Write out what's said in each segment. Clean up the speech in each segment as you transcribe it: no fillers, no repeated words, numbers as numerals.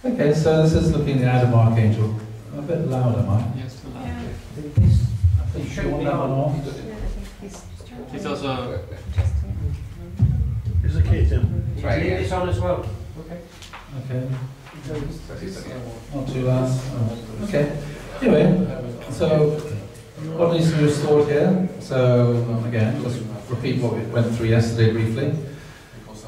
Okay, so this is looking at Adam Archangel. A bit loud, am I? Yes, too loud. I think you want that one off. He's also... There's a key, Tim. Right, leave this on as well. Okay. Okay. Not too loud. Oh, okay. Anyway, so what needs to be restored here? So again, just repeat what we went through yesterday briefly.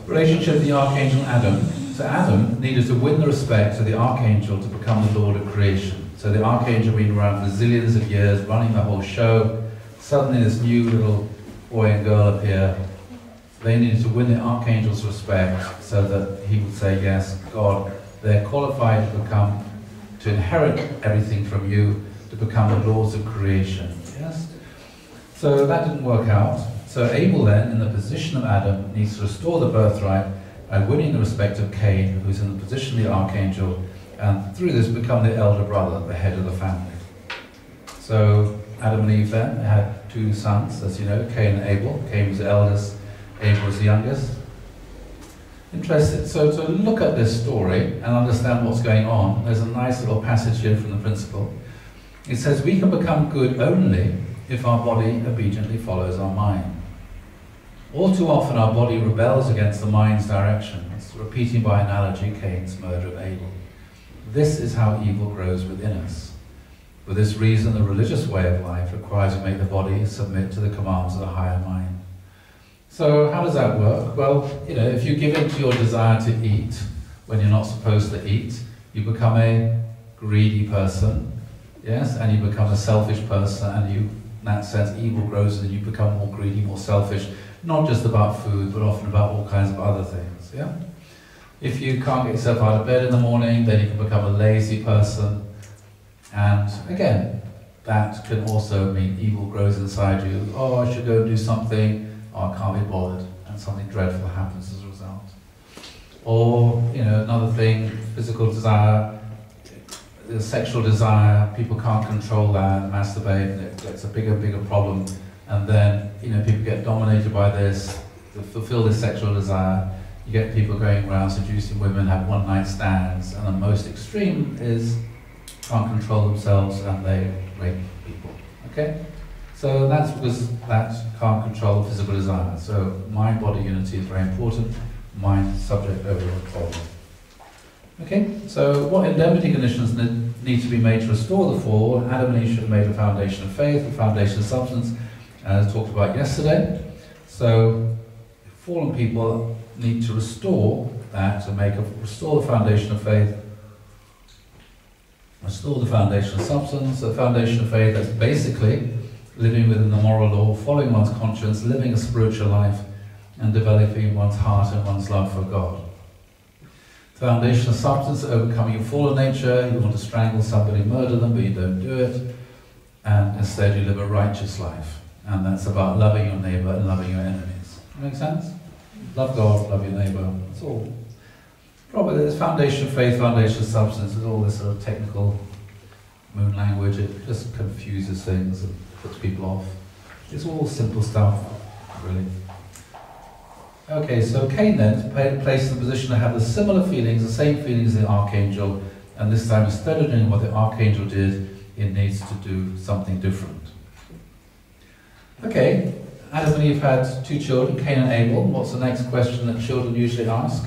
Relationship with the Archangel Adam. So Adam needed to win the respect of the Archangel to become the Lord of creation. So the Archangel had been around for zillions of years, running the whole show. Suddenly this new little boy and girl appear. They needed to win the Archangel's respect so that he would say, yes, God, they're qualified to inherit everything from you, to become the lords of creation. Yes? So that didn't work out. So Abel then, in the position of Adam, needs to restore the birthright by winning the respect of Cain, who's in the position of the Archangel, and through this become the elder brother, the head of the family. So Adam and Eve then had two sons, as you know, Cain and Abel. Cain was the eldest, Abel was the youngest. Interesting. So to look at this story and understand what's going on, there's a nice little passage here from the Principle. It says, we can become good only if our body obediently follows our mind. All too often our body rebels against the mind's directions, repeating by analogy Cain's murder of Abel. This is how evil grows within us. For this reason, the religious way of life requires to make the body submit to the commands of the higher mind. So how does that work? Well, you know, if you give in to your desire to eat when you're not supposed to eat, you become a greedy person, yes, and you become a selfish person, and you, in that sense, evil grows and you become more greedy, more selfish, not just about food, but often about all kinds of other things, yeah? If you can't get yourself out of bed in the morning, then you can become a lazy person, and again, that can also mean evil grows inside you. Oh, I should go and do something. Oh, I can't be bothered, and something dreadful happens as a result. Or, you know, another thing, physical desire, sexual desire, people can't control that, masturbate, and it gets a bigger and bigger problem, and then, you know, people get dominated by this, to fulfill this sexual desire. You get people going around seducing women, have one-night stands, and the most extreme is can't control themselves and they rape people, okay? So that's because that can't control physical desire. So mind-body unity is very important. Mind, subject, overall problem. Okay, so what indemnity conditions need to be made to restore the fall? Adam and Eve should have made a foundation of faith, a foundation of substance, as talked about yesterday. So fallen people need to restore that, to restore the foundation of faith, restore the foundation of substance, the foundation of faith that's basically living within the moral law, following one's conscience, living a spiritual life, and developing one's heart and one's love for God. Foundation of substance, overcoming your fallen nature. You want to strangle somebody, murder them, but you don't do it. And instead you live a righteous life. And that's about loving your neighbour and loving your enemies. Make sense? Love God, love your neighbour. That's all. Probably there's foundation of faith, foundation of substance. There's all this sort of technical moon language. It just confuses things and puts people off. It's all simple stuff, really. Okay, so Cain then placed in the position to have the similar feelings, the same feelings as the Archangel, and this time instead of doing what the Archangel did, it needs to do something different. Okay, Adam and Eve had two children, Cain and Abel. What's the next question that children usually ask?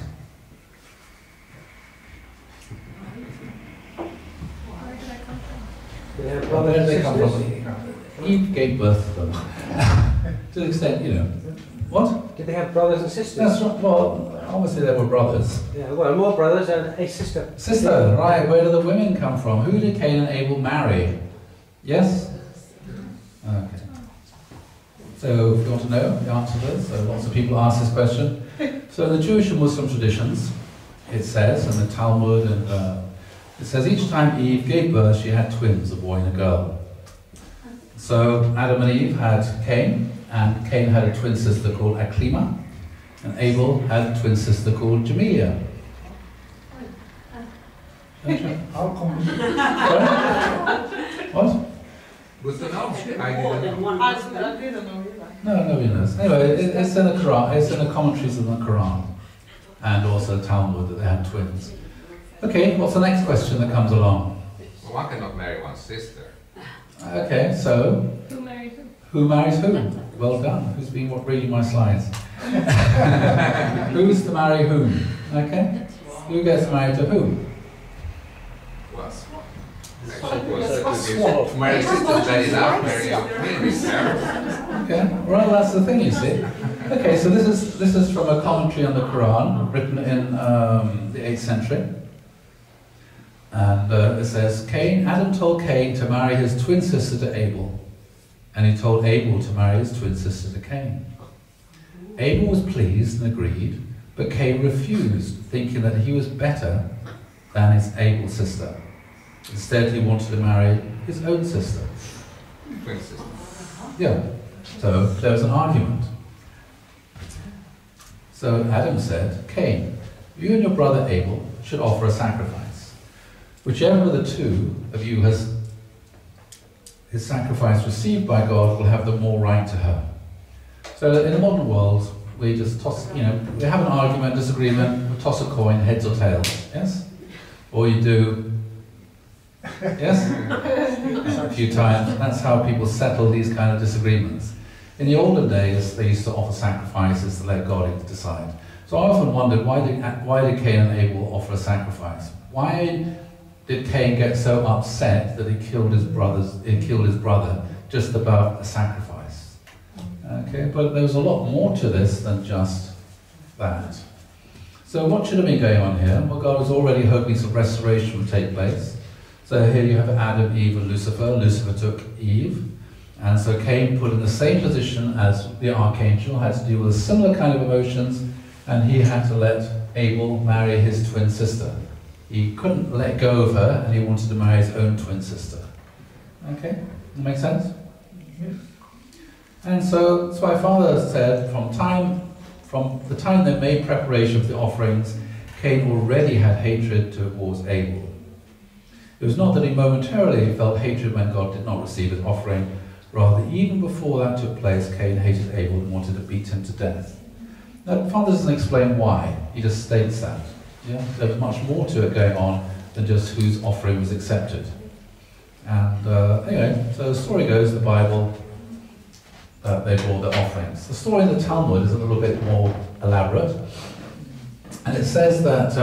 Where did they come from? Eve gave birth to them. To the extent, you know. What? Did they have brothers and sisters? That's right. Well, obviously they were brothers. Yeah, well, more brothers and a sister. Sister, right. Where do the women come from? Who did Cain and Abel marry? Yes? Okay. So, if you want to know the answer to this, so lots of people ask this question. So, in the Jewish and Muslim traditions, it says, in the Talmud, and it says each time Eve gave birth, she had twins, a boy and a girl. So, Adam and Eve had Cain, and Cain had a twin sister called Aklima, and Abel had a twin sister called Jamelia. How come? What? Was there no? I didn't know either. No, nobody knows. Anyway, it's in the Quran, it's in the commentaries of the Quran, and also Talmud that they had twins. Okay, what's the next question that comes along? Well, one cannot marry one's sister. Okay, so Who married who? who marries who? Well done. Who's been reading my slides? Who's to marry whom? Okay? Who gets married to whom? Well, if marry sister, then is out marry your queen, is there? Okay, well that's the thing you see. Okay, so this is from a commentary on the Quran, written in the 8th century. And it says, Adam told Cain to marry his twin sister to Abel, and he told Abel to marry his twin sister to Cain. Abel was pleased and agreed, but Cain refused, thinking that he was better than his Abel's sister. Instead, he wanted to marry his own sister. Twin sister. Yeah, so there was an argument. So Adam said, Cain, you and your brother Abel should offer a sacrifice. Whichever of the two of you has his sacrifice received by God will have the more right to her. So in the modern world, we just toss, we have an argument, disagreement, we toss a coin, heads or tails, yes? Or you do, yes? A few times. That's how people settle these kind of disagreements. In the olden days, they used to offer sacrifices to let God decide. So I often wondered, why did Cain and Abel offer a sacrifice? Why did Cain get so upset that he killed his brother just about a sacrifice? Okay, but there was a lot more to this than just that. So what should have been going on here? Well, God was already hoping some restoration would take place. So here you have Adam, Eve, and Lucifer. Lucifer took Eve. And so Cain, put in the same position as the Archangel, had to deal with similar kind of emotions, and he had to let Abel marry his twin sister. He couldn't let go of her, and he wanted to marry his own twin sister. Okay? That make sense? And so that's why Father said, from the time they made preparation for the offerings, Cain already had hatred towards Abel. It was not that he momentarily felt hatred when God did not receive his offering. Rather, even before that took place, Cain hated Abel and wanted to beat him to death. Now, Father doesn't explain why. He just states that. Yeah? There was much more to it going on than just whose offering was accepted. And anyway, so the story goes, the Bible, they brought their offerings. The story in the Talmud is a little bit more elaborate. And it says that,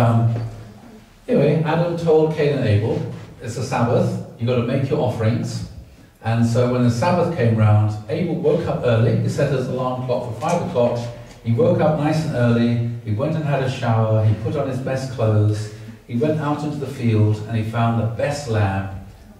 anyway, Adam told Cain and Abel, it's the Sabbath, you've got to make your offerings. And so when the Sabbath came round, Abel woke up early. He set his alarm clock for 5 o'clock. He woke up nice and early. He went and had a shower. He put on his best clothes. He went out into the field and he found the best lamb,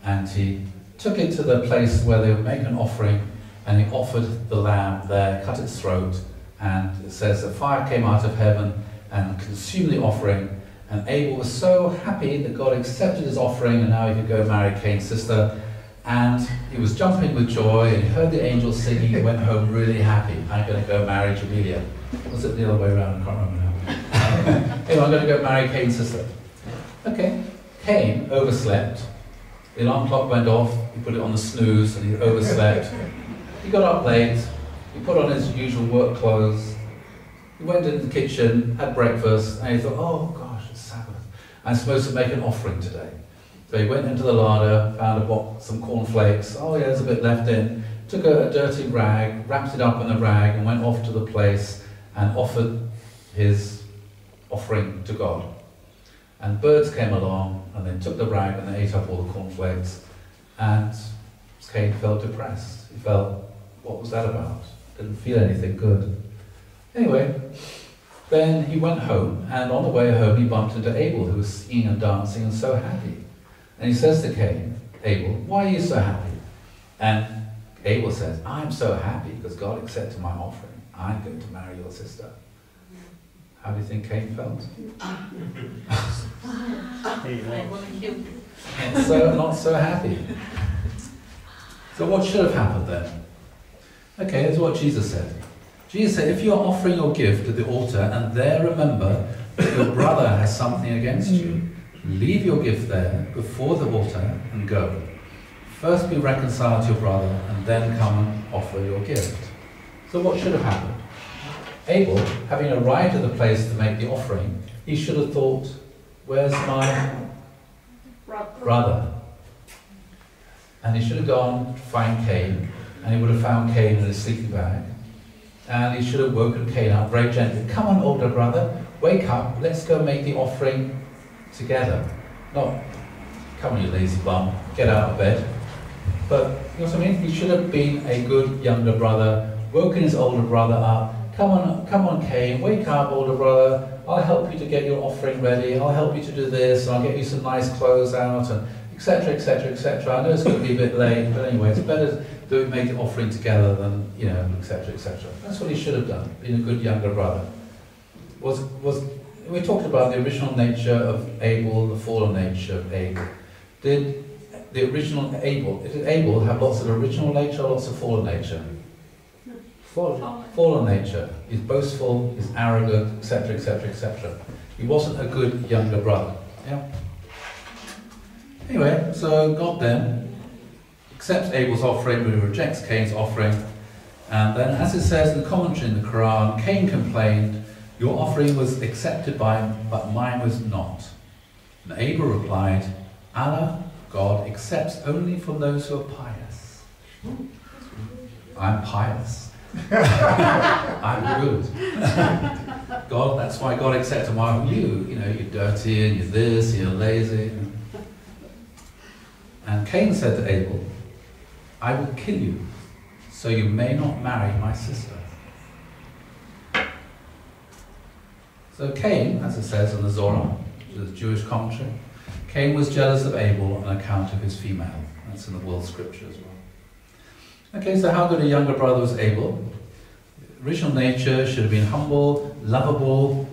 and he took it to the place where they would make an offering, and he offered the lamb there, cut its throat, and it says the fire came out of heaven and consumed the offering. And Abel was so happy that God accepted his offering, and now he could go marry Cain's sister. And he was jumping with joy, and he heard the angels singing, and went home really happy. I'm going to go marry Jamelia. Was it the other way around? I can't remember now. Anyway, I'm going to go marry Cain's sister. Okay. Cain overslept. The alarm clock went off. He put it on the snooze, and he overslept. He got up late. He put on his usual work clothes. He went into the kitchen, had breakfast, and he thought, oh gosh, it's Sabbath. I'm supposed to make an offering today. So he went into the larder, found some cornflakes. Oh yeah, there's a bit left in. Took a dirty rag, wrapped it up in a rag, and went off to the place and offered his offering to God. And birds came along, and they took the rag and they ate up all the cornflakes. And Cain felt depressed. He felt, what was that about? Didn't feel anything good. Anyway, then he went home, and on the way home he bumped into Abel, who was singing and dancing and so happy. And he says to Cain, Abel, why are you so happy? And Abel says, I'm so happy because God accepted my offering. I'm going to marry your sister. How do you think Cain felt? Not so happy. So what should have happened then? Okay, here's what Jesus said. Jesus said, if you're offering your gift at the altar and there remember that your brother has something against you, leave your gift there before the altar and go. First be reconciled to your brother and then come and offer your gift. So what should have happened? Abel, having arrived at the place to make the offering, he should have thought, where's my brother? And he should have gone to find Cain, and he would have found Cain in his sleeping bag. And he should have woken Cain up very gently. Come on, older brother, wake up, let's go make the offering together. Not, come on, you lazy bum, get out of bed. But, you know what I mean? He should have been a good younger brother, woken his older brother up. Come on, Cain, wake up, older brother. I'll help you to get your offering ready. I'll help you to do this. And I'll get you some nice clothes out, and etc., etc., etc. I know it's going to be a bit late, but anyway, it's better that we make the offering together than, you know, etc., etc. That's what he should have done, being a good younger brother. We talked about the original nature of Abel, the fallen nature of Abel. Did the original Abel have lots of original nature or lots of fallen nature? Fallen nature. He's boastful, he's arrogant, etc., etc., etc. He wasn't a good younger brother. Yeah. Anyway, so God then accepts Abel's offering, but he rejects Cain's offering. And then, as it says in the commentary in the Quran, Cain complained, "Your offering was accepted by him, but mine was not." And Abel replied, "Allah, God, accepts only from those who are pious." I'm pious. I'm good. God, that's why God accepted one of you. You know, you're dirty and you're this, you're lazy. And Cain said to Abel, "I will kill you, so you may not marry my sister." So Cain, as it says in the Zohar, which is a Jewish commentary, Cain was jealous of Abel on account of his female. That's in the world scripture as well. Okay, so how good a younger brother was Abel? Original nature should have been humble, lovable,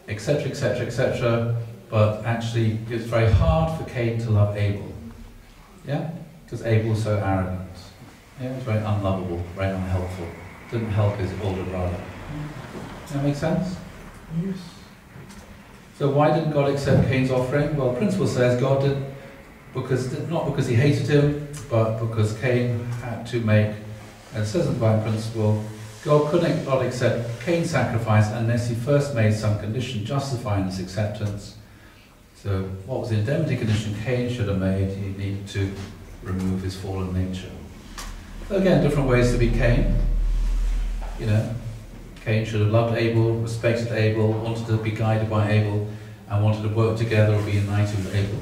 etc., etc., etc. But actually, it was very hard for Cain to love Abel. Yeah? Because Abel was so arrogant. Yeah, he was very unlovable, very unhelpful. Didn't help his older brother. Does that make sense? Yes. So why didn't God accept Cain's offering? Well, the principle says God did, not because he hated him, but because Cain had to make, and it says in the Divine Principle, God could not accept Cain's sacrifice unless he first made some condition justifying this acceptance. So what was the indemnity condition Cain should have made? He needed to remove his fallen nature. So again, different ways to be Cain. You know, Cain should have loved Abel, respected Abel, wanted to be guided by Abel, and wanted to work together or be united with Abel.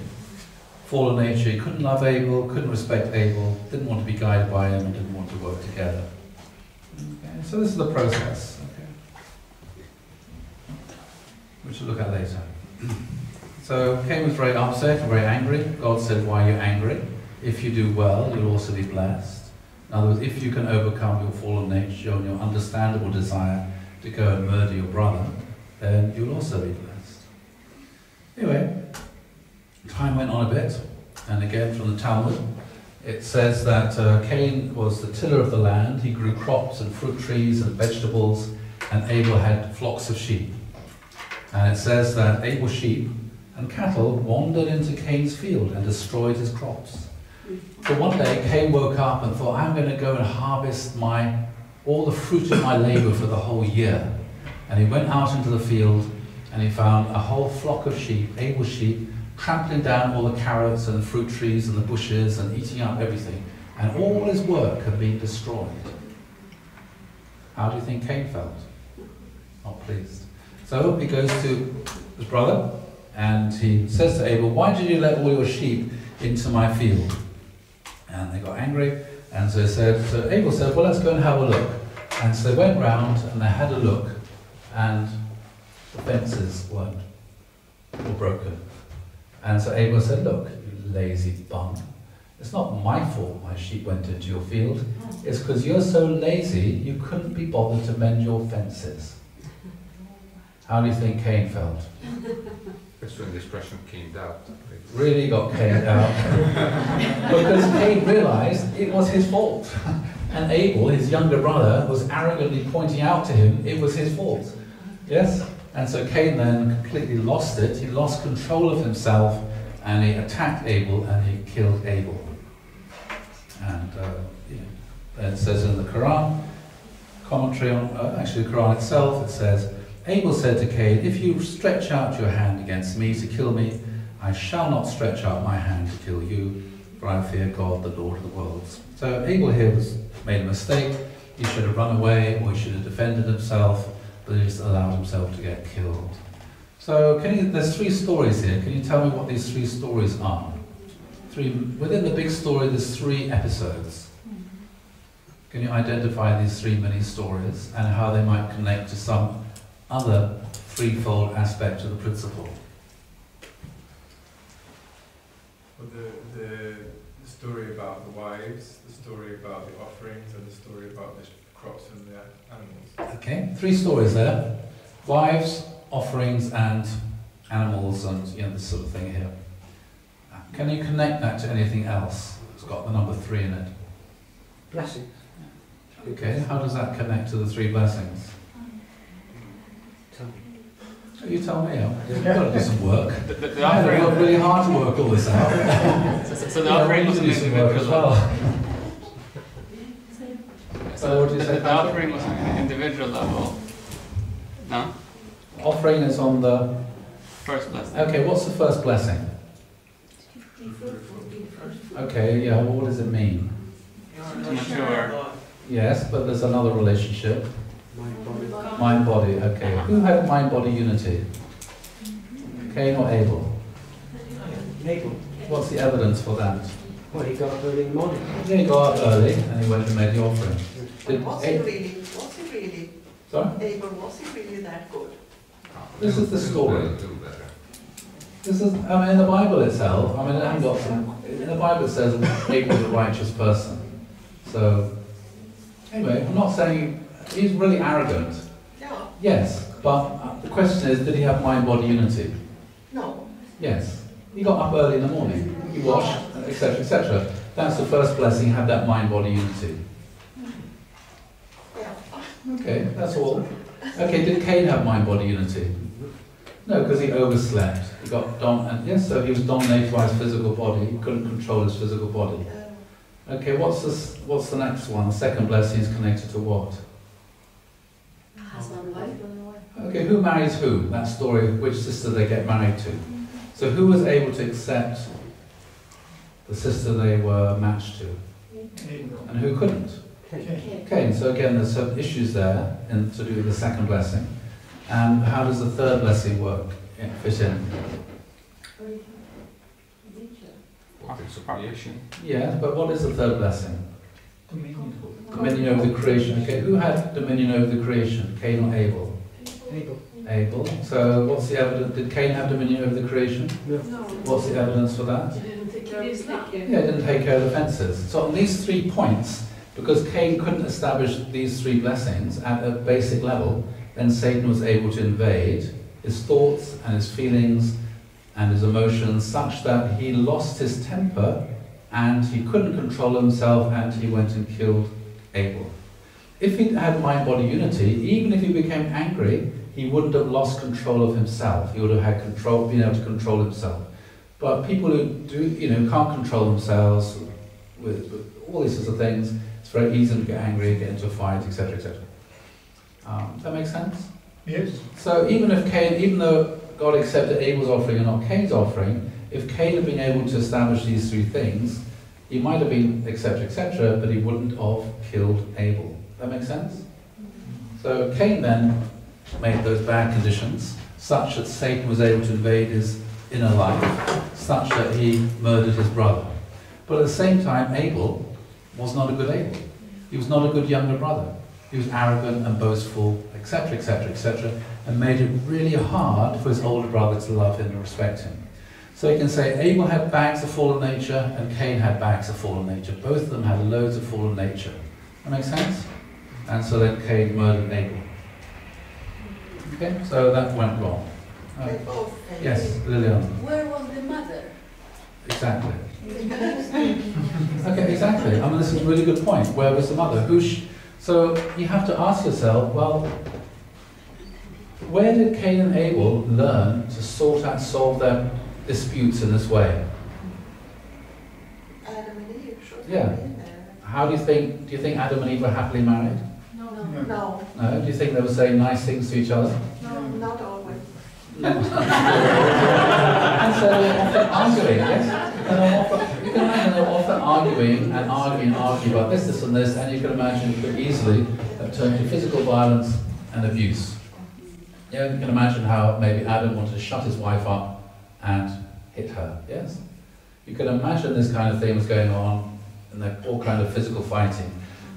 Fallen nature, he couldn't love Abel, couldn't respect Abel, didn't want to be guided by him, and didn't want to work together. Okay, so this is the process, okay, which we'll look at later. So Cain was very upset and very angry. God said, "Why are you angry? If you do well, you'll also be blessed." In other words, if you can overcome your fallen nature and your understandable desire to go and murder your brother, then you'll also be blessed. Anyway, time went on a bit, and again from the Talmud, it says that Cain was the tiller of the land. He grew crops and fruit trees and vegetables, and Abel had flocks of sheep. And it says that Abel's sheep and cattle wandered into Cain's field and destroyed his crops. So one day Cain woke up and thought, "I'm going to go and harvest all the fruit of my labor for the whole year." And he went out into the field and he found a whole flock of sheep, Abel's sheep, trampling down all the carrots and the fruit trees and the bushes and eating up everything. And all his work had been destroyed. How do you think Cain felt? Not pleased. So he goes to his brother and he says to Abel, "Why did you let all your sheep into my field?" And they got angry, and so Abel said, "Well, let's go and have a look." And so they went round and they had a look, and the fences were broken. And so Abel said, "Look, you lazy bum, it's not my fault my sheep went into your field. It's because you're so lazy you couldn't be bothered to mend your fences." How do you think Cain felt? That's when the expression came out. Really got Cain out. Because Cain realized it was his fault. And Abel, his younger brother, was arrogantly pointing out to him it was his fault. Yes? And so Cain then completely lost it. He lost control of himself and he attacked Abel and he killed Abel. And it says in the Quran, commentary on, actually the Quran itself, it says, Abel said to Cain, if you stretch out your hand against me to kill me, I shall not stretch out my hand to kill you, for I fear God, the Lord of the worlds. So Abel here made a mistake. He should have run away, or he should have defended himself, but he just allowed himself to get killed. So there's 3 stories here. Can you tell me what these 3 stories are? Within the big story, there's 3 episodes. Can you identify these 3 mini stories and how they might connect to some other threefold aspect of the principle? Well, the story about the wives, the story about the offerings, and the story about the crops and the animals. Okay, 3 stories there. Wives, offerings, and animals, and this sort of thing here. Can you connect that to anything else? It's got the number 3 in it. Blessings. Okay, how does that connect to the 3 blessings? Tell me. You tell me. I've got to do some work. The I offering, worked really hard to work all this out. so the offering was an do some work as individual level. well. So what do you say? The offering was an individual level. No? Offering is on the... First blessing. Okay, what's the first blessing? Okay, yeah, well, what does it mean? To mature. Yes, but there's another relationship. Mind, body. Mind, body, okay. Who had mind-body unity? Cain or Abel? Abel. What's the evidence for that? Well, he got up early in the morning. Yeah, he got up early and he went and made the offering. Was he really, Sorry? Abel, was he really that good? This is the story. Do better. This is, in the Bible itself, I haven't got some, in the Bible it says Abel's a righteous person. So, anyway, I'm not saying, he's really arrogant. Yeah. Yes, but the question is, did he have mind-body unity? No. Yes. He got up early in the morning, he washed, etc., etc. That's the first blessing, have that mind-body unity. Yeah. Okay, that's all. Okay, did Cain have mind-body unity? No, because he overslept. He got yes, so he was dominated by his physical body. He couldn't control his physical body. Okay, what's the next one? The second blessing is connected to what? Husband, wife. Okay, who marries who? That story, which sister they get married to. So who was able to accept the sister they were matched to? And who couldn't? Cain. So again, there's some issues there to do with the second blessing. And how does the third blessing work, fit in? Creation. Yeah, but what is the third blessing? Dominion over the creation. Okay, who had dominion over the creation? Cain or Abel? Abel. Abel. So what's the evidence? Did Cain have dominion over the creation? No. What's the evidence for that? He didn't take care of his life. Yeah, he didn't take care of the fences. So on these 3 points, because Cain couldn't establish these 3 blessings at a basic level, then Satan was able to invade his thoughts and his feelings and his emotions such that he lost his temper and he couldn't control himself and he went and killed Abel. If he'd had mind-body unity, even if he became angry, he wouldn't have lost control of himself. He would have had control, been able to control himself. But people who can't control themselves with all these sorts of things, it's very easy to get angry, get into a fight, etc., etc. Does that make sense? Yes. So even though God accepted Abel's offering and not Cain's offering, if Cain had been able to establish these 3 things, he might have been etc., etc., but he wouldn't have killed Abel. That makes sense? So Cain then made those bad conditions such that Satan was able to invade his inner life, such that he murdered his brother. But at the same time, Abel was not a good Abel. He was not a good younger brother. He was arrogant and boastful, etc., etc., etc., and made it really hard for his older brother to love him and respect him. So you can say Abel had bags of fallen nature and Cain had bags of fallen nature. Both of them had loads of fallen nature. That makes sense? And so then Cain murdered Abel. Okay, so that went wrong. They both came. Yes, Lillian. Where was the mother? Exactly. Okay, exactly. This is a really good point. Where was the mother? So you have to ask yourself, well, where did Cain and Abel learn to solve their disputes in this way? Adam and Eve should Yeah. have been there. How do you think Adam and Eve were happily married? No. No, No? Do you think they were saying nice things to each other? no, not always. And so they were often arguing, yes? And they were often, you can imagine they were often arguing and arguing about this, and this, and you can imagine it could easily have turned to physical violence and abuse. Yeah, you can imagine how maybe Adam wanted to shut his wife up and hit her, yes? You can imagine this kind of thing was going on, and all kind of physical fighting.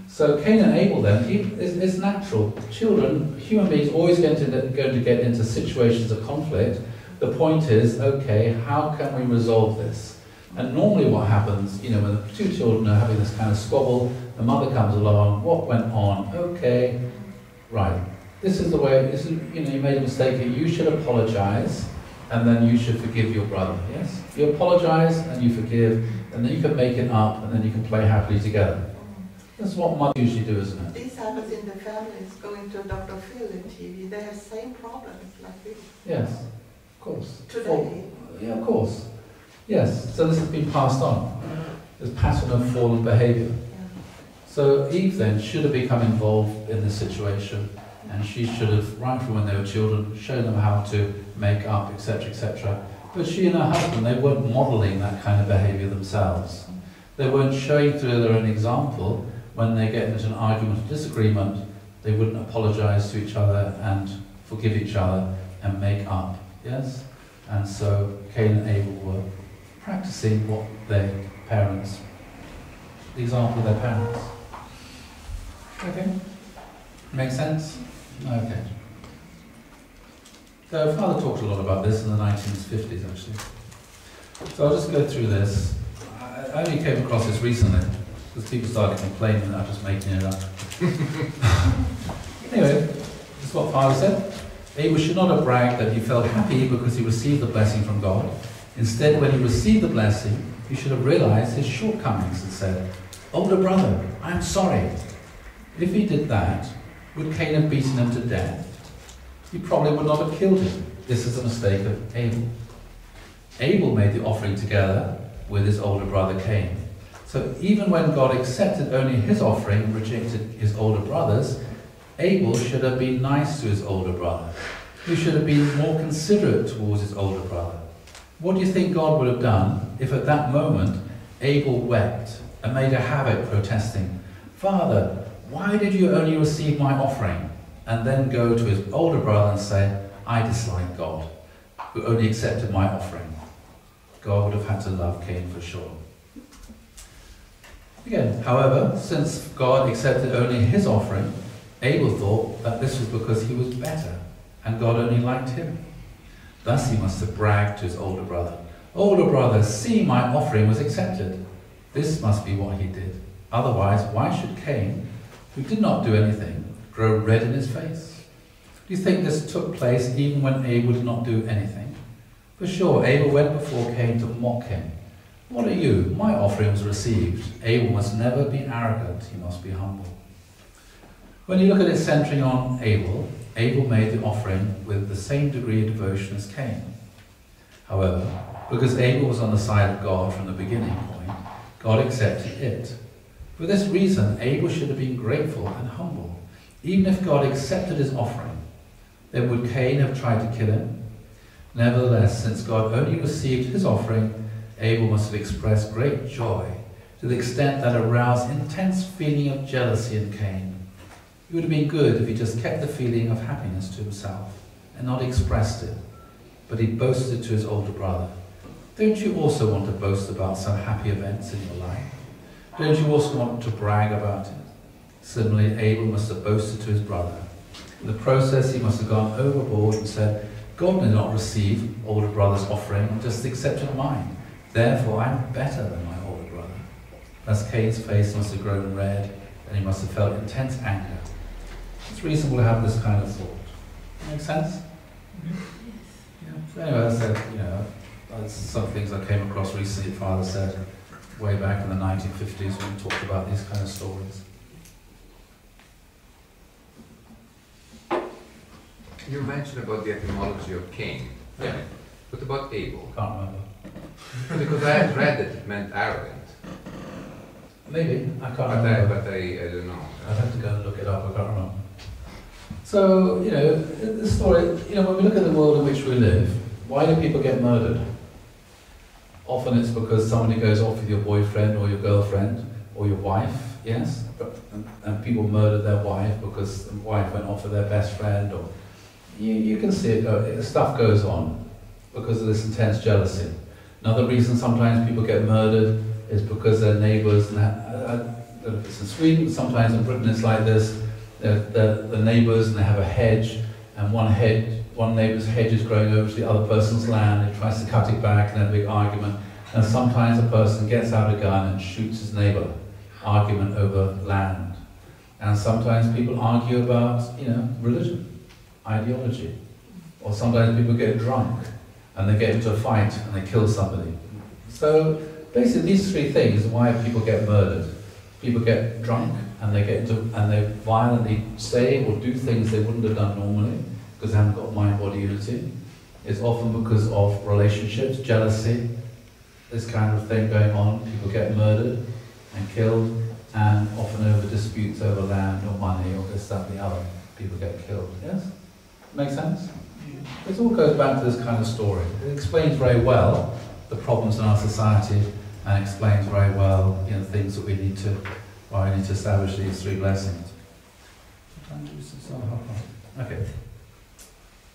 So Cain and Abel then, it's natural. Children, human beings, always going to get into situations of conflict. The point is, okay, how can we resolve this? And normally what happens, you know, when the two children are having this kind of squabble, the mother comes along, what went on? Okay, right. This is the way, this is, you know, you made a mistake here. You should apologize, and then you should forgive your brother, yes? You apologize, and you forgive, and then you can make it up, and then you can play happily together. That's what mothers usually do, isn't it? This happens in the families, going to Dr. Phil in TV, they have same problems like this. Yes, of course. Today. Yeah, of course. Yes, so this has been passed on. This pattern of fallen behaviour. So Eve then should have become involved in this situation, and she should have, right from when they were children, shown them how to make up, etc., etc. But she and her husband, they weren't modelling that kind of behaviour themselves. They weren't showing through their own example. When they get into an argument or disagreement, they wouldn't apologise to each other and forgive each other and make up, yes? And so Cain and Abel were practicing what their parents, the example of their parents. Okay? Make sense? Okay. So Father talked a lot about this in the 1950s, actually. So I'll just go through this. I only came across this recently, because people started complaining that I'm just making it up. Anyway, this is what Father said. Abel should not have bragged that he felt happy because he received the blessing from God. Instead, when he received the blessing, he should have realized his shortcomings and said, "Older brother, I am sorry." If he did that, would Cain have beaten him to death? He probably would not have killed him. This is a mistake of Abel. Abel made the offering together with his older brother Cain. So even when God accepted only his offering and rejected his older brother's, Abel should have been nice to his older brother. He should have been more considerate towards his older brother. What do you think God would have done if at that moment Abel wept and made a havoc protesting, "Father, why did you only receive my offering?" And then go to his older brother and say, "I dislike God, who only accepted my offering." God would have had to love Cain for sure. Again, however, since God accepted only his offering, Abel thought that this was because he was better, and God only liked him. Thus he must have bragged to his older brother, "Older brother, see, my offering was accepted." This must be what he did. Otherwise, why should Cain, who did not do anything, grow red in his face? Do you think this took place even when Abel did not do anything? For sure, Abel went before Cain to mock him. "What are you? My offering was received." Abel must never be arrogant, he must be humble. When you look at it centering on Abel, Abel made the offering with the same degree of devotion as Cain. However, because Abel was on the side of God from the beginning point, God accepted it. For this reason, Abel should have been grateful and humble. Even if God accepted his offering, then would Cain have tried to kill him? Nevertheless, since God only received his offering, Abel must have expressed great joy to the extent that aroused intense feeling of jealousy in Cain. It would have been good if he just kept the feeling of happiness to himself and not expressed it, but he boasted to his older brother. Don't you also want to boast about some happy events in your life? Don't you also want to brag about it? Similarly, Abel must have boasted to his brother. In the process, he must have gone overboard and said, "God did not receive older brother's offering, just accepted mine. Therefore, I'm better than my older brother." Thus, Cain's face must have grown red, and he must have felt intense anger. It's reasonable to have this kind of thought. Make sense? Yeah. So anyway, I said, that's some things I came across recently. Father said way back in the 1950s when we talked about these kind of stories. You mentioned about the etymology of Cain. Yeah. What about Abel? Can't remember. Because I had read that it meant arrogant. Maybe. I can't But remember. I don't know. I'd have to go and look it up. I can't remember. So, you know, the story, you know, when we look at the world in which we live, why do people get murdered? Often it's because somebody goes off with your boyfriend or your girlfriend or your wife, yes? And people murdered their wife because the wife went off with their best friend, or you can see it, stuff goes on because of this intense jealousy. Another reason sometimes people get murdered is because their neighbours, and it's in Sweden, sometimes in Britain it's like this, the neighbours, and they have a hedge, and one neighbour's hedge is growing over to the other person's land, he tries to cut it back, and then a big argument, and sometimes a person gets out a gun and shoots his neighbour, argument over land. And sometimes people argue about, you know, religion, ideology, or sometimes people get drunk, and they get into a fight, and they kill somebody. So, basically these three things are why people get murdered. People get drunk, and they violently say or do things they wouldn't have done normally because they haven't got mind-body unity. It's often because of relationships, jealousy, this kind of thing going on. People get murdered and killed, and often over disputes over land or money or this, that, and the other. People get killed. Yes? Make sense? This all goes back to this kind of story. It explains very well the problems in our society, and explains very well, you know, things that we need to establish these three blessings. Okay.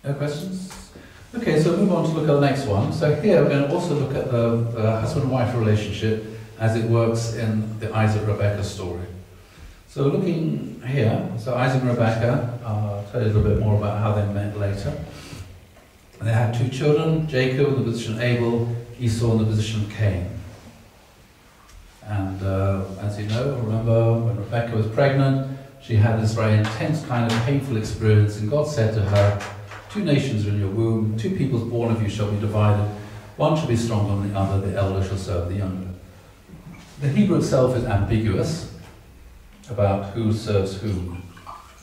No questions? Okay, so we'll move on to look at the next one. So here we're going to also look at the husband-wife relationship as it works in the Isaac and Rebecca story. So looking here, so Isaac and Rebecca, I'll tell you a little bit more about how they met later. And they had two children, Jacob in the position of Abel, Esau in the position of Cain. And as you know, remember when Rebecca was pregnant, she had this very intense kind of painful experience, and God said to her, "Two nations are in your womb, two peoples born of you shall be divided, one shall be stronger than the other, the elder shall serve the younger." The Hebrew itself is ambiguous about who serves whom,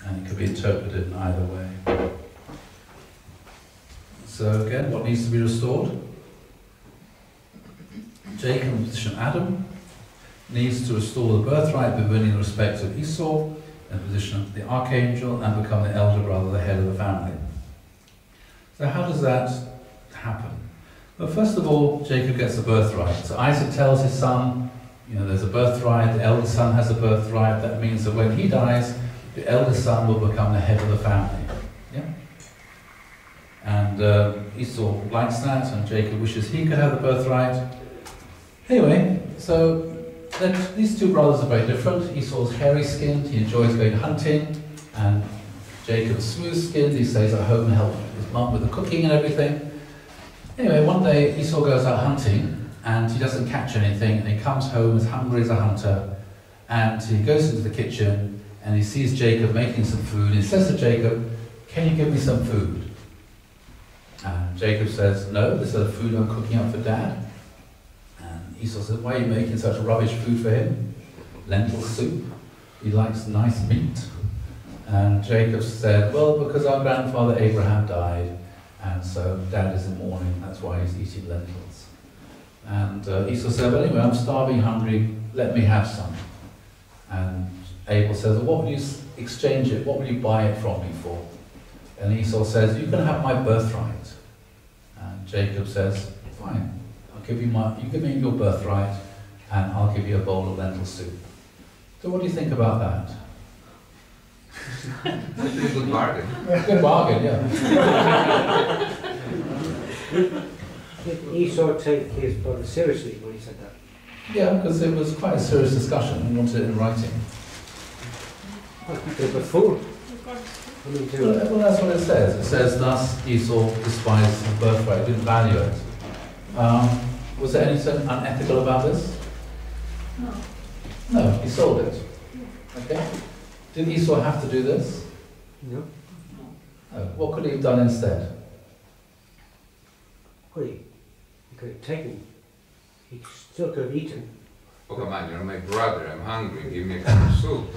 and it can be interpreted in either way. So again, what needs to be restored? Jacob in the position of Adam needs to restore the birthright by winning the respect of Esau in the position of the Archangel and become the elder brother, the head of the family. So how does that happen? Well, first of all, Jacob gets the birthright. So Isaac tells his son, you know, there's a birthright, the eldest son has a birthright. That means that when he dies, the eldest son will become the head of the family. Yeah? And Esau likes that, and Jacob wishes he could have the birthright. Anyway, so these two brothers are very different. Esau's hairy-skinned, he enjoys going hunting, and Jacob's smooth-skinned, he stays at home and helps his mum with the cooking and everything. Anyway, one day Esau goes out hunting, and he doesn't catch anything, and he comes home as hungry as a hunter, and he goes into the kitchen, and he sees Jacob making some food, and he says to Jacob, "Can you give me some food?" And Jacob says, "No, this is the food I'm cooking up for Dad." Esau said, "Why are you making such rubbish food for him? Lentil soup. He likes nice meat." And Jacob said, "Well, because our grandfather Abraham died, and so Dad is in mourning, that's why he's eating lentils." And Esau said, "But anyway, I'm starving, hungry, let me have some." And Abel says, "Well, what will you exchange it, what will you buy it from me for?" And Esau says, "You can have my birthright." And Jacob says, "Fine. You give me your birthright, and I'll give you a bowl of lentil soup." So what do you think about that? That's a good bargain. Good bargain, yeah. Did Esau take his brother seriously when he said that? Yeah, because it was quite a serious discussion. He wanted it in writing. They were fooled. I mean, Well, that's what it says. It says, "Thus Esau despised his birthright, didn't value it." Was there anything unethical about this? No. No, he sold it. Okay. Did Esau have to do this? no. No. What could he have done instead? Well, he could have taken. He still could have eaten. Oh, come on, you're my brother, I'm hungry, give me a cup of soup.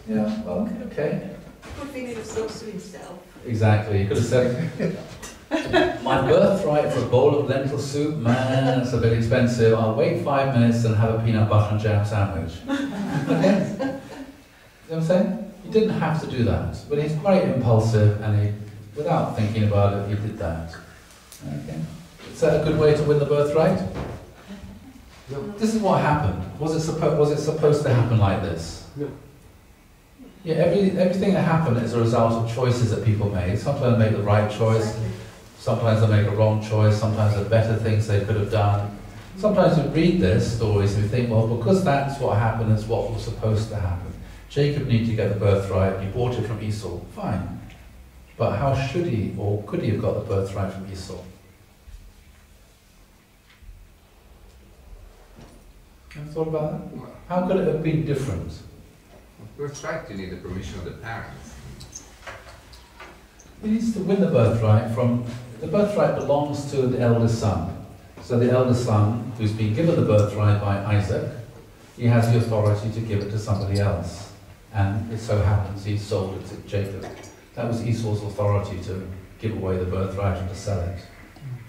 Yeah, well, okay. Who thinks it's so to himself? Exactly. He could have said, "My birthright for a bowl of lentil soup, man, it's a bit expensive. I'll wait 5 minutes and have a peanut butter and jam sandwich." Okay? You know what I'm saying? He didn't have to do that, but he's quite impulsive, and he, without thinking about it, he did that. Okay. Is that a good way to win the birthright? No. This is what happened. Was it supposed to happen like this? No. Yeah, everything that happened is a result of choices that people made. Sometimes they make the right choice, sometimes they make a wrong choice, sometimes there are better things they could have done. Sometimes we read their stories and we think, well, because that's what happened, it's what was supposed to happen. Jacob needed to get the birthright, he bought it from Esau, fine. But how should he, or could he have got the birthright from Esau? Have you thought about that? How could it have been different? Birthright, you need the permission of the parents. He needs to win the birthright from, the birthright belongs to the eldest son. So the eldest son, who's been given the birthright by Isaac, he has the authority to give it to somebody else. And it so happens he sold it to Jacob. That was Esau's authority to give away the birthright and to sell it.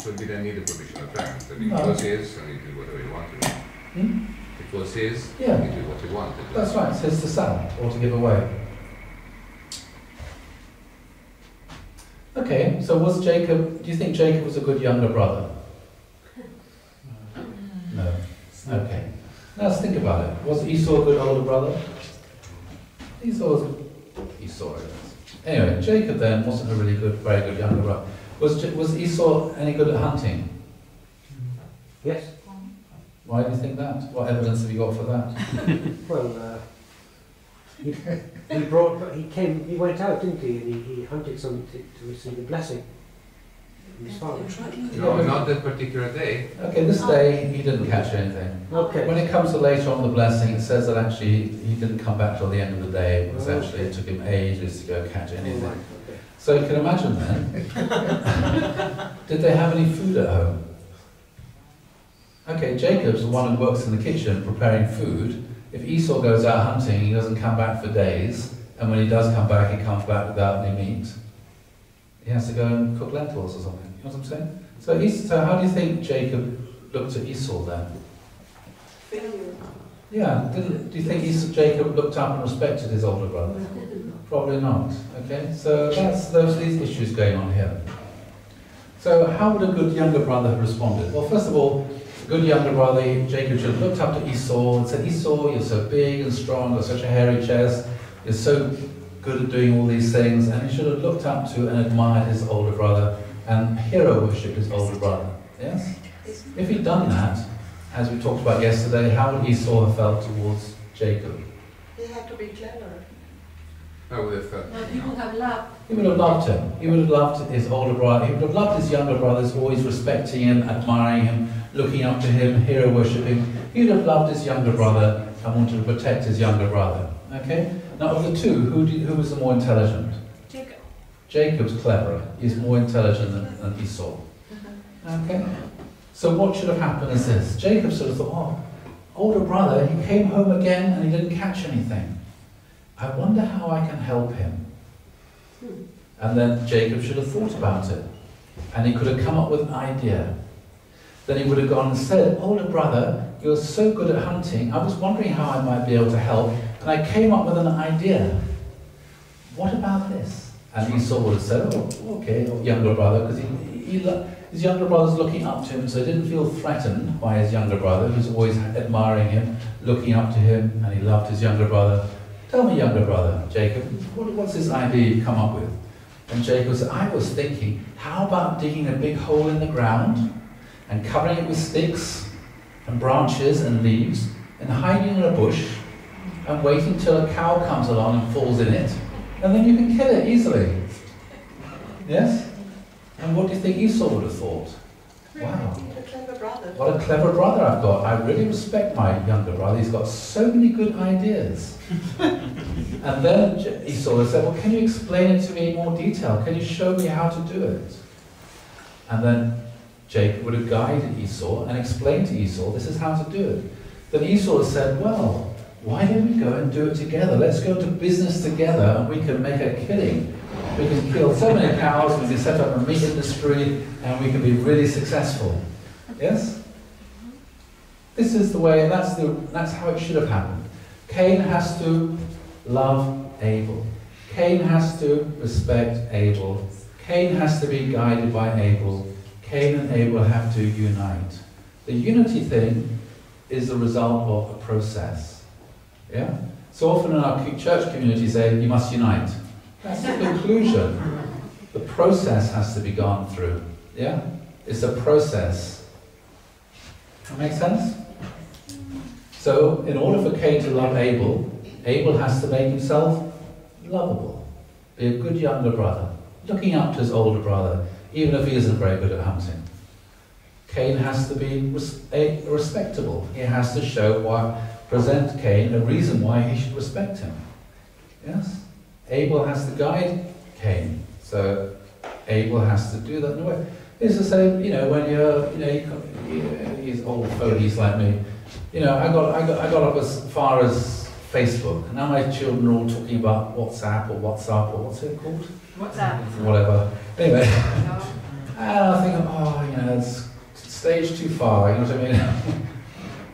So he didn't need the permission of the parents. I mean, No. it was his, and he did whatever he wanted. Hmm? It was his, Yeah. he did what he wanted. That's right, it's his to sell or to give away. Okay, so was Jacob, do you think Jacob was a good younger brother? No. Okay. Now let's think about it. Was Esau a good older brother? Esau. Anyway, Jacob then wasn't a really good, very good younger brother. Was Esau any good at hunting? Yes. Why do you think that? What evidence have you got for that? Well, he went out, didn't he? And he hunted some to receive a blessing from his father. No, not that particular day. Okay, this day he didn't catch anything. Okay. When it comes to later on the blessing, it says that actually he didn't come back till the end of the day. It was Oh, actually, it took him ages to go catch All anything. right, okay. So you can imagine then, did they have any food at home? Okay, Jacob's the one who works in the kitchen preparing food. If Esau goes out hunting, he doesn't come back for days, and when he does come back, he comes back without any meat. He has to go and cook lentils or something. You know what I'm saying? So how do you think Jacob looked at Esau then? Failure. Yeah, do you think Jacob looked up and respected his older brother? Probably not. Okay, so those are these issues going on here. So how would a good younger brother have responded? Well, first of all, a good younger brother, Jacob should have looked up to Esau and said, Esau, you're so big and strong, you've got such a hairy chest, you're so good at doing all these things, and he should have looked up to and admired his older brother and hero worshipped his older brother. Yes? If he'd done that, as we talked about yesterday, how would Esau have felt towards Jacob? He had to be clever. I would have felt. No, he would have loved. He would have loved him. He would have loved his older brother. He would have loved his younger brothers, always respecting him, admiring him, looking up to him, hero worshipping. He would have loved his younger brother and wanted to protect his younger brother. Okay? Now, of the two, who was the more intelligent? Jacob. Jacob's cleverer. He's more intelligent than Esau. Okay? So what should have happened is this. Jacob sort of thought, oh, older brother, he came home again and he didn't catch anything. I wonder how I can help him. And then Jacob should have thought about it. And he could have come up with an idea. Then he would have gone and said, older brother, you're so good at hunting, I was wondering how I might be able to help, and I came up with an idea. What about this? And Esau would have said, oh, okay, younger brother, because his younger brother's looking up to him, so he didn't feel threatened by his younger brother, who's always admiring him, looking up to him, and he loved his younger brother. Tell me, younger brother, Jacob, what's this idea you've come up with? And Jacob said, I was thinking, how about digging a big hole in the ground and covering it with sticks and branches and leaves and hiding in a bush and waiting till a cow comes along and falls in it, and then you can kill it easily. Yes? And what do you think Esau would have thought? Wow. A clever brother. What a clever brother I've got. I really respect my younger brother. He's got so many good ideas. And then Esau said, well, can you explain it to me in more detail? Can you show me how to do it? And then Jacob would have guided Esau and explained to Esau, this is how to do it. Then Esau said, well, why don't we go and do it together? Let's go to business together and we can make a killing. We can kill so many cows, we can set up a meat industry, and we can be really successful. Yes? This is the way, and that's how it should have happened. Cain has to love Abel. Cain has to respect Abel. Cain has to be guided by Abel. Cain and Abel have to unite. The unity thing is the result of a process. Yeah? So often in our church community say, you must unite. That's the conclusion. The process has to be gone through. Yeah? It's a process. That make sense? So, in order for Cain to love Abel, Abel has to make himself lovable. Be a good younger brother, looking up to his older brother, even if he isn't very good at hunting. Cain has to be respectable. He has to present Cain a reason why he should respect him. Yes? Abel has to guide Cain. So Abel has to do that in a way. It's the same, when he's old fogies like me. I got up as far as Facebook, and now my children are all talking about WhatsApp or WhatsApp or what's it called? WhatsApp. Whatever. Anyway, and I think, it's stage too far, you know what I mean?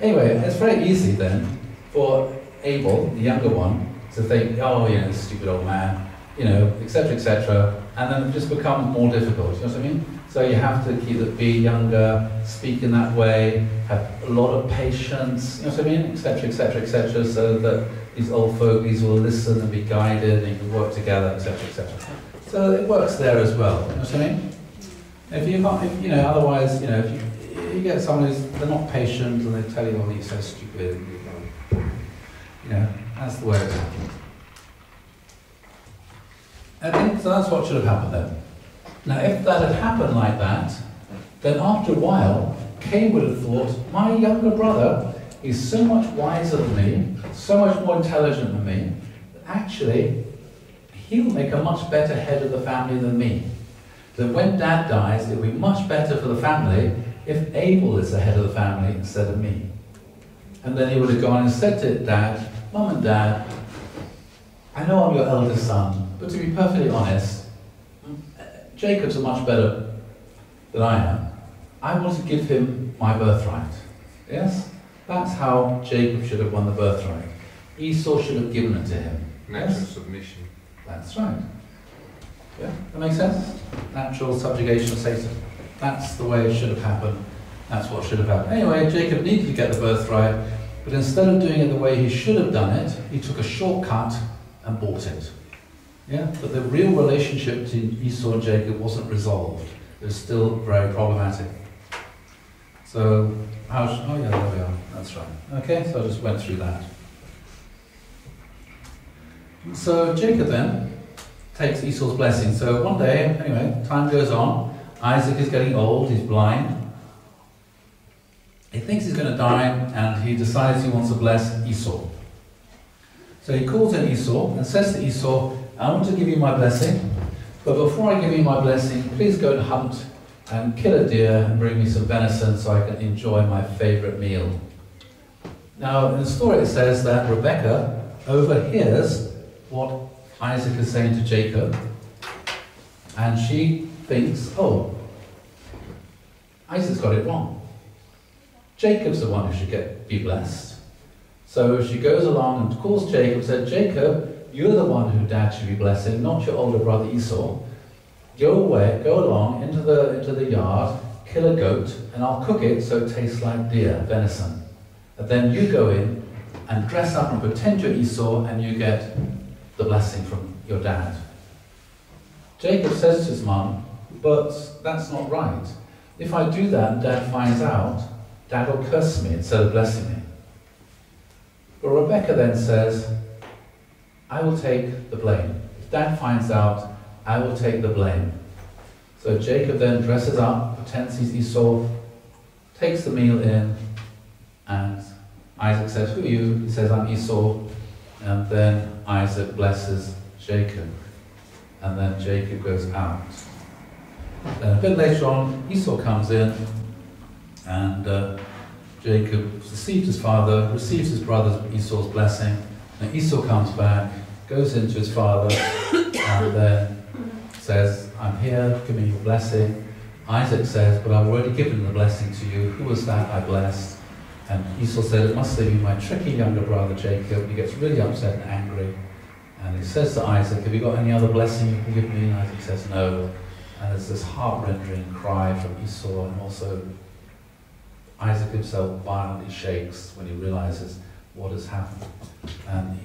Anyway, it's very easy then for Abel, the younger one, to think, this stupid old man, etc., and then it just becomes more difficult, you know what I mean? So you have to be younger, speak in that way, have a lot of patience, you know what I mean, etc., so that these old fogies will listen and be guided and you can work together, etc. So it works there as well, you know what I mean? If you can't, otherwise, if you get someone they're not patient and they tell you, you're so stupid, that's the way it happens. I think so that's what should have happened then. Now, if that had happened like that, then after a while, Cain would have thought, my younger brother is so much wiser than me, so much more intelligent than me, that actually, he'll make a much better head of the family than me. So when Dad dies, it'll be much better for the family if Abel is the head of the family instead of me. And then he would have gone and said to Dad, Mum and Dad, I know I'm your eldest son, but to be perfectly honest, Jacob's much better than I am. I want to give him my birthright. Yes? That's how Jacob should have won the birthright. Esau should have given it to him. Natural Yes? submission. That's right. Yeah, that makes sense? Natural subjugation of Satan. That's the way it should have happened. That's what should have happened. Anyway, Jacob needed to get the birthright, but instead of doing it the way he should have done it, he took a shortcut and bought it. Yeah, but the real relationship between Esau and Jacob wasn't resolved. It was still very problematic. So, there we are. That's right. Okay, so I just went through that. So Jacob then takes Esau's blessing. So one day, anyway, time goes on. Isaac is getting old. He's blind. He thinks he's going to die, and he decides he wants to bless Esau. So he calls in Esau and says to Esau, I want to give you my blessing, but before I give you my blessing, please go and hunt and kill a deer and bring me some venison so I can enjoy my favourite meal. Now, in the story it says that Rebecca overhears what Isaac is saying to Jacob, and she thinks, Isaac's got it wrong. Jacob's the one who should be blessed. So she goes along and calls Jacob and said, Jacob, you're the one who Dad should be blessing, not your older brother Esau. Go along into the yard, kill a goat, and I'll cook it so it tastes like deer, venison. And then you go in and dress up and pretend you're Esau, and you get the blessing from your dad. Jacob says to his mum, but that's not right. If I do that and Dad finds out, Dad will curse me instead of blessing me. But Rebecca then says, I will take the blame. If Dad finds out, I will take the blame. So Jacob then dresses up, pretends he's Esau, takes the meal in, and Isaac says, who are you? He says, I'm Esau. And then Isaac blesses Jacob. And then Jacob goes out. Then a bit later on, Esau comes in, and Jacob receives his father, receives his brother Esau's blessing. And Esau comes back, goes into his father, and then says, I'm here, give me your blessing. Isaac says, but I've already given the blessing to you. Who was that I blessed? And Esau said, it must have been my tricky younger brother Jacob. He gets really upset and angry. And he says to Isaac, have you got any other blessing you can give me? And Isaac says no. And there's this heart-rending cry from Esau, and also Isaac himself violently shakes when he realizes what has happened. And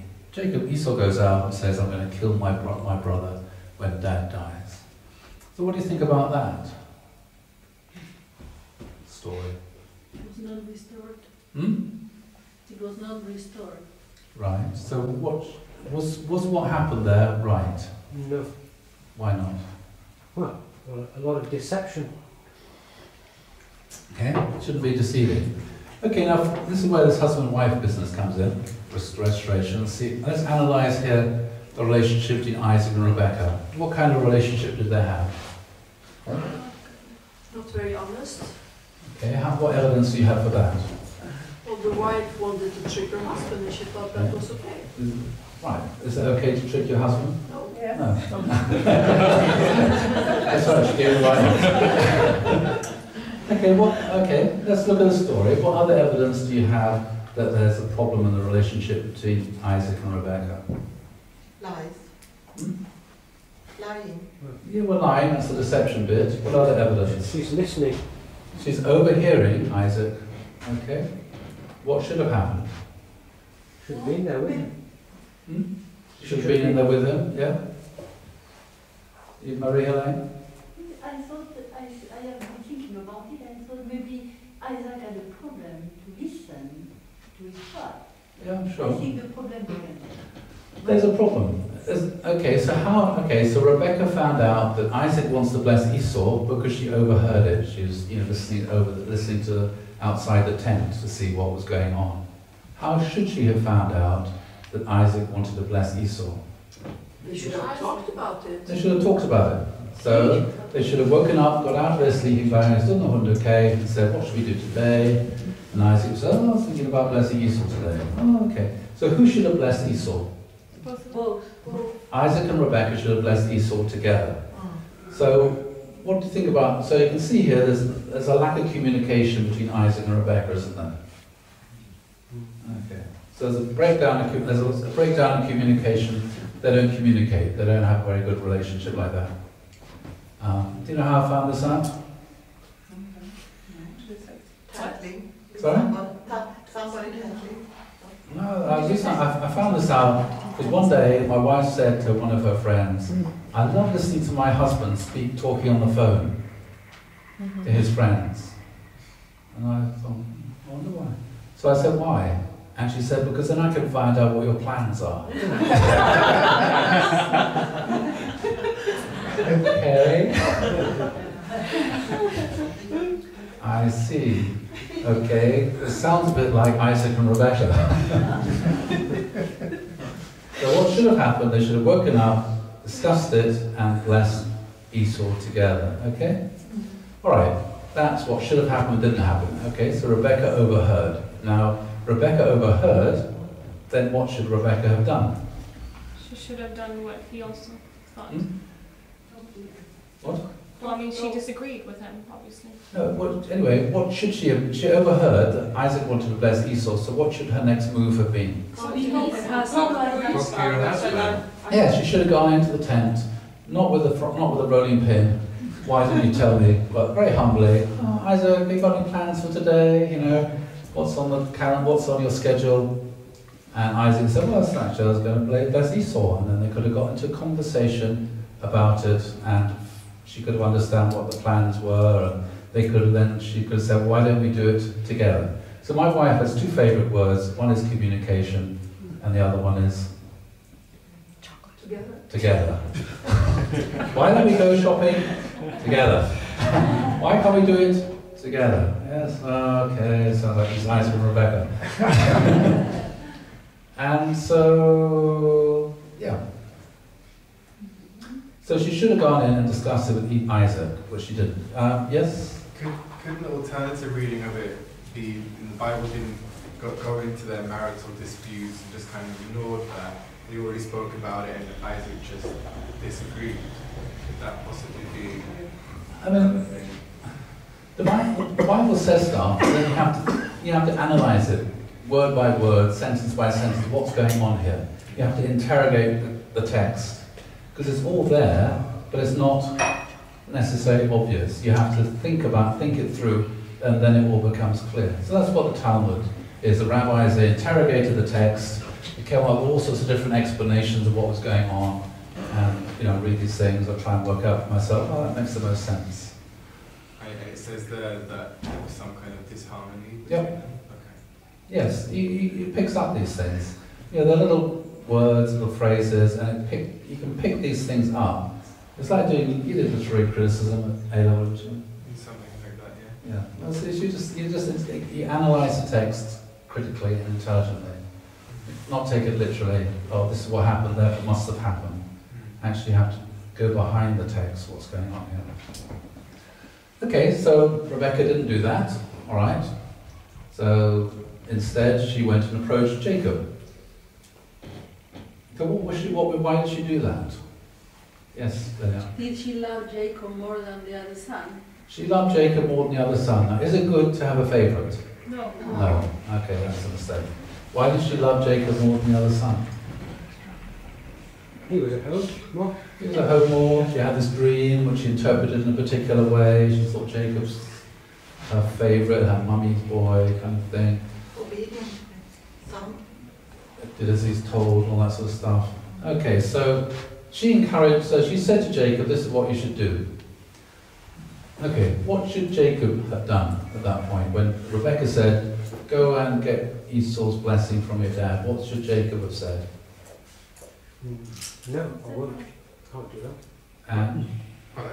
Esau goes out and says, I'm going to kill my brother when Dad dies. So what do you think about that story? It was not restored. It was not restored. Right. So what was what happened there right? No. Why not? Well, a lot of deception. Okay, it shouldn't be deceiving. Okay, now this is where this husband and wife business comes in, restoration. See, let's analyze here the relationship between Isaac and Rebecca. What kind of relationship did they have? Not very honest. Okay, what evidence do you have for that? Well, the wife wanted to trick her husband and she thought that was okay. Right, is it okay to trick your husband? No. Yeah. No. That's what she gave right. Okay, let's look at the story. What other evidence do you have that there's a problem in the relationship between Isaac and Rebecca? Lies. Lying. You were lying, that's the deception bit. What other evidence? She's listening. She's overhearing Isaac. Okay. What should have happened? Should have been there with him. Should have been in there with him, yeah? You, Marie-Helene? I thought that I have been thinking about it and thought maybe Isaac had a problem to listen to his heart. Yeah, sure. I think the problem began. There's a problem. So Rebecca found out that Isaac wants to bless Esau because she overheard it. She was, listening to outside the tent to see what was going on. How should she have found out that Isaac wanted to bless Esau? They should have talked about it. They should have talked about it. So they should have woken up, got out of their sleeping bags, done the 100K, and said, what should we do today? And Isaac said, I was thinking about blessing Esau today. Oh, okay. So who should have blessed Esau? Both. Isaac and Rebecca should have blessed Esau together. So what do you think about, so you can see here there's a lack of communication between Isaac and Rebecca, isn't there? Okay. So there's a breakdown in communication. They don't communicate. They don't have a very good relationship like that. Do you know how I found this out? Tattling. Sorry? Somebody tattling. No, I found this out because one day my wife said to one of her friends, I love listening to my husband talking on the phone to his friends. And I thought, I wonder why. So I said, why? And she said, because then I can find out what your plans are. Okay. I see. Okay. It sounds a bit like Isaac and Rebecca. So what should have happened, they should have woken up, discussed it, and blessed Esau together. Okay? Alright. That's what should have happened, didn't happen. Okay, so Rebecca overheard. Now, Rebecca overheard, then what should Rebecca have done? She should have done what he also thought. What? Well, I mean, she disagreed with him, obviously. No, anyway, what should she have? She overheard that Isaac wanted to bless Esau, so what should her next move have been? Yeah, she should have gone into the tent, not with a rolling pin. Why didn't you tell me? But very humbly, oh, Isaac, have you got any plans for today? You know, what's on the calendar? What's on your schedule? And Isaac said, well, actually, I was going to bless Esau. And then they could have got into a conversation about it, and she could have understood what the plans were, and she could have said, why don't we do it together? So my wife has two favourite words. One is communication, and the other one is together. Why don't we go shopping together? Why can't we do it together? Yes, okay, sounds like it's Isaac and Rebecca. And so, yeah. So she should have gone in and discussed it with Isaac, but she didn't. Yes? Could an alternative reading of it be, in the Bible didn't go into their marital disputes and just kind of ignored that? They already spoke about it and Isaac just disagreed. Could that possibly be? I mean, the Bible says stuff, and then you have to analyze it, word by word, sentence by sentence, what's going on here. You have to interrogate the text, because it's all there, but it's not necessarily obvious. You have to think it through, and then it all becomes clear. So that's what the Talmud is. The rabbis, they interrogated the text, they came up with all sorts of different explanations of what was going on, and read these things, I try and work out for myself, oh, that makes the most sense. It says there that there was some kind of disharmony between Yep. them. Okay. Yes, he picks up these things. They're little words, little phrases, and you can pick these things up. It's like you did literary criticism at A-level, didn't you? Something like that, yeah. Yeah. Well, so you analyse the text critically and intelligently. Not take it literally, oh, this is what happened, therefore it must have happened. Actually, you have to go behind the text, what's going on here. Okay, so Rebecca didn't do that, all right. So instead, she went and approached Jacob. So why did she do that? Yes, Leah. Did she love Jacob more than the other son? She loved Jacob more than the other son. Now, is it good to have a favourite? No. No. Okay, that's a mistake. Why did she love Jacob more than the other son? He was at home more. He was at home more. She had this dream which she interpreted in a particular way. She thought Jacob's her favourite, her mummy's boy kind of thing. Obedient son. Did as he's told, all that sort of stuff. Okay, so she said to Jacob, this is what you should do. Okay, what should Jacob have done at that point? When Rebecca said, go and get Esau's blessing from your dad, what should Jacob have said? No, I won't. Can't do that. And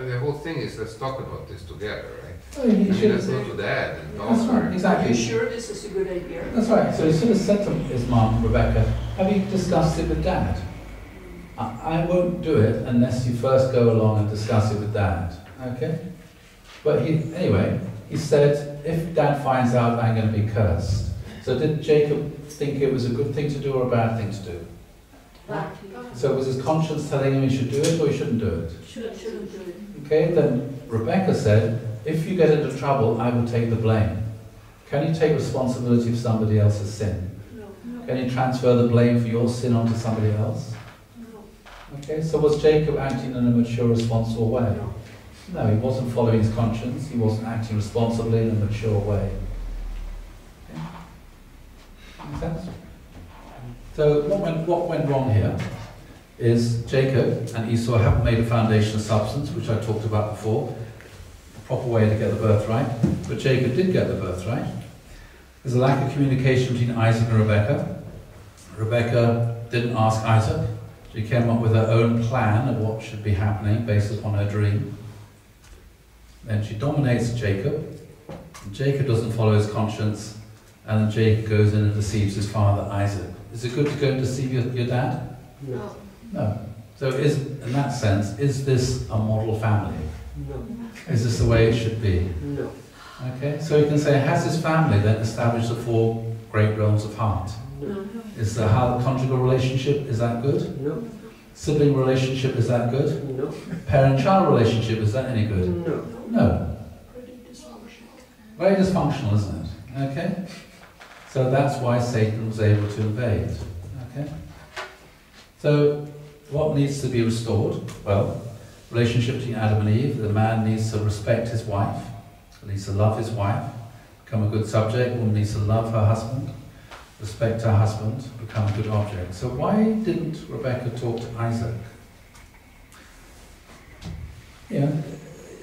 The whole thing is, let's talk about this together, right? oh, he should Let's have go to dad and talk. That's right, Are exactly. you sure this is a good idea? That's right. So he sort of said to his mum, Rebecca, have you discussed it with Dad? I won't do it unless you first go along and discuss it with Dad. Okay? But he said, if Dad finds out, I'm going to be cursed. So did Jacob think it was a good thing to do or a bad thing to do? So was his conscience telling him he should do it or he shouldn't do it? Shouldn't do it. Okay, then Rebecca said, if you get into trouble, I will take the blame. Can you take responsibility for somebody else's sin? No. Can you transfer the blame for your sin onto somebody else? No. Okay, so was Jacob acting in a mature, responsible way? No. No, he wasn't following his conscience, he wasn't acting responsibly in a mature way. Okay. Make sense? So what went wrong here is Jacob and Esau haven't made a foundation of substance, which I talked about before, the proper way to get the birthright, but Jacob did get the birthright. There's a lack of communication between Isaac and Rebekah. Rebekah didn't ask Isaac. She came up with her own plan of what should be happening based upon her dream. Then she dominates Jacob. Jacob doesn't follow his conscience, and then Jacob goes in and deceives his father Isaac. Is it good to go and deceive your dad? No. No. So in that sense, is this a model family? No. Is this the way it should be? No. Okay, so you can say, has his family then established the four great realms of heart? No. Is the conjugal relationship, is that good? No. Sibling relationship, is that good? No. Parent-child relationship, is that any good? No. No. Very dysfunctional, isn't it? Okay? So that's why Satan was able to invade. Okay? So, what needs to be restored? Well, relationship between Adam and Eve. The man needs to respect his wife. He needs to love his wife. Become a good subject. Woman needs to love her husband. Respect her husband. Become a good object. So why didn't Rebecca talk to Isaac?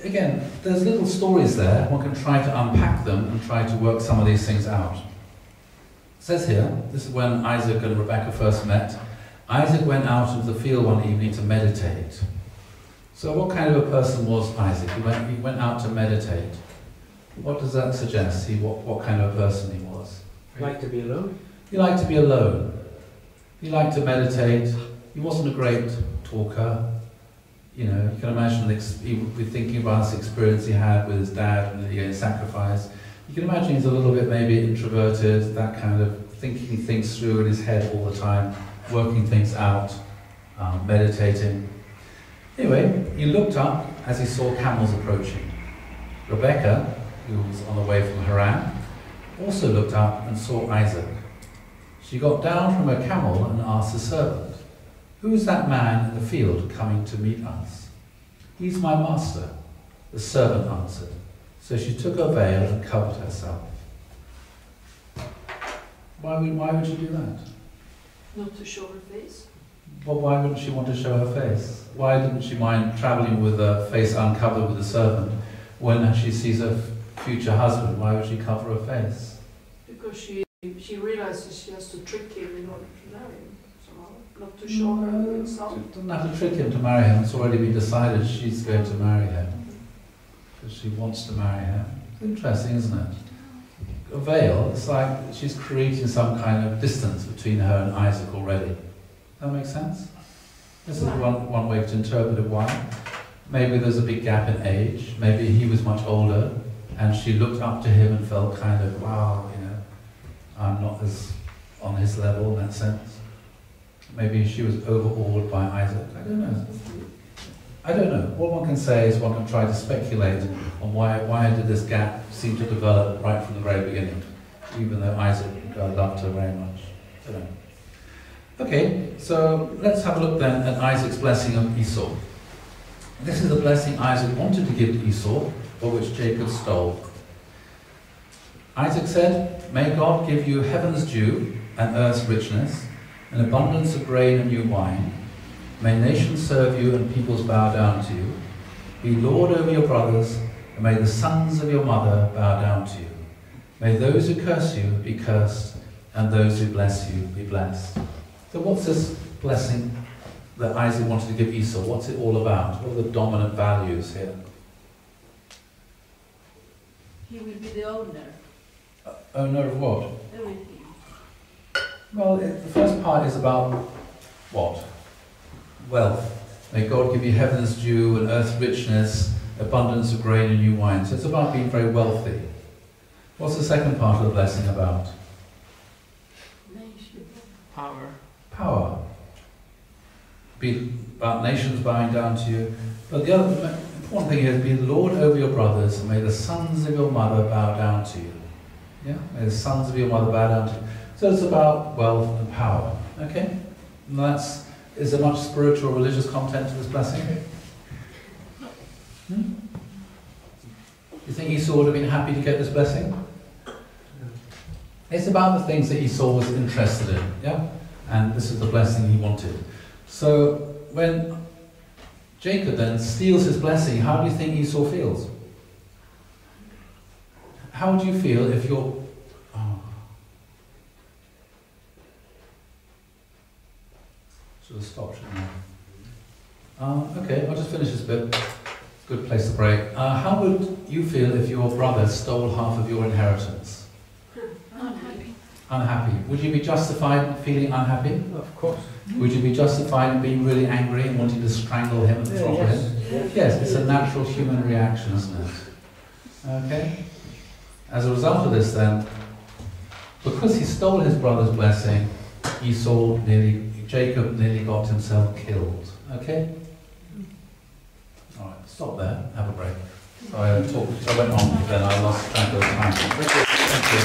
Again, there's little stories there. One can try to unpack them and try to work some of these things out. It says here, this is when Isaac and Rebecca first met. Isaac went out into the field one evening to meditate. So what kind of a person was Isaac? He went out to meditate. What does that suggest? What kind of a person he was? Like to be alone? He liked to be alone. He liked to meditate. He wasn't a great talker. You can imagine he would be thinking about this experience he had with his dad and the sacrifice. You can imagine he's a little bit maybe introverted, that kind of thinking things through in his head all the time, working things out, meditating. Anyway, he looked up as he saw camels approaching. Rebecca, who was on the way from Haran, also looked up and saw Isaac. She got down from her camel and asked the servant, Who's that man in the field coming to meet us? He's my master, the servant answered. So she took her veil and covered herself. Why would she do that? Not to show her face. Well, why wouldn't she want to show her face? Why didn't she mind travelling with her face uncovered with a servant when she sees her future husband? Why would she cover her face? Because she realizes she has to trick him in order to marry him somehow. Not to show her herself. She doesn't have to trick him to marry him. It's already been decided she's going to marry him. Because she wants to marry him. It's interesting, isn't it? A veil, it's like she's creating some kind of distance between her and Isaac already. That makes sense? This is one way to interpret it. Why? Maybe there's a big gap in age. Maybe he was much older and she looked up to him and felt kind of, wow, you know, I'm not as on his level in that sense. Maybe she was overawed by Isaac. I don't know. I don't know. What one can say is one can try to speculate on why did this gap seem to develop right from the very beginning, even though Isaac loved her very much. I don't know. Okay, so let's have a look then at Isaac's blessing of Esau. This is the blessing Isaac wanted to give to Esau, but which Jacob stole. Isaac said, "May God give you heaven's dew and earth's richness, an abundance of grain and new wine. May nations serve you and peoples bow down to you. Be Lord over your brothers, and may the sons of your mother bow down to you. May those who curse you be cursed, and those who bless you be blessed." So what's this blessing that Isaac wanted to give Esau? What's it all about? What are the dominant values here? He will be the owner. Owner of what? Everything. Well, the first part is about what? Wealth. May God give you heaven's dew and earth's richness, abundance of grain and new wine. So it's about being very wealthy. What's the second part of the blessing about? Power. Power. Be about nations bowing down to you. But the other important thing here is be the Lord over your brothers, and may the sons of your mother bow down to you. Yeah? May the sons of your mother bow down to you. So it's about wealth and power. Okay? And is there much spiritual or religious content to this blessing? You think Esau would have been happy to get this blessing? It's about the things that Esau was interested in, yeah? And this is the blessing he wanted. So when Jacob then steals his blessing, how do you think Esau feels? How would you feel if you're... Oh. Should have stopped, shouldn't I? Okay, I'll just finish this bit. Good place to break. How would you feel if your brother stole half of your inheritance? Unhappy. Unhappy. Would you be justified in feeling unhappy? Of course. Would you be justified in being really angry and wanting to strangle him and throttle him? Yes, it's a natural human reaction, isn't it? Okay? As a result of this then, because he stole his brother's blessing, Jacob nearly got himself killed. Okay? Alright, stop there, have a break. Sorry, I went on, but then I lost track of time. Thank you.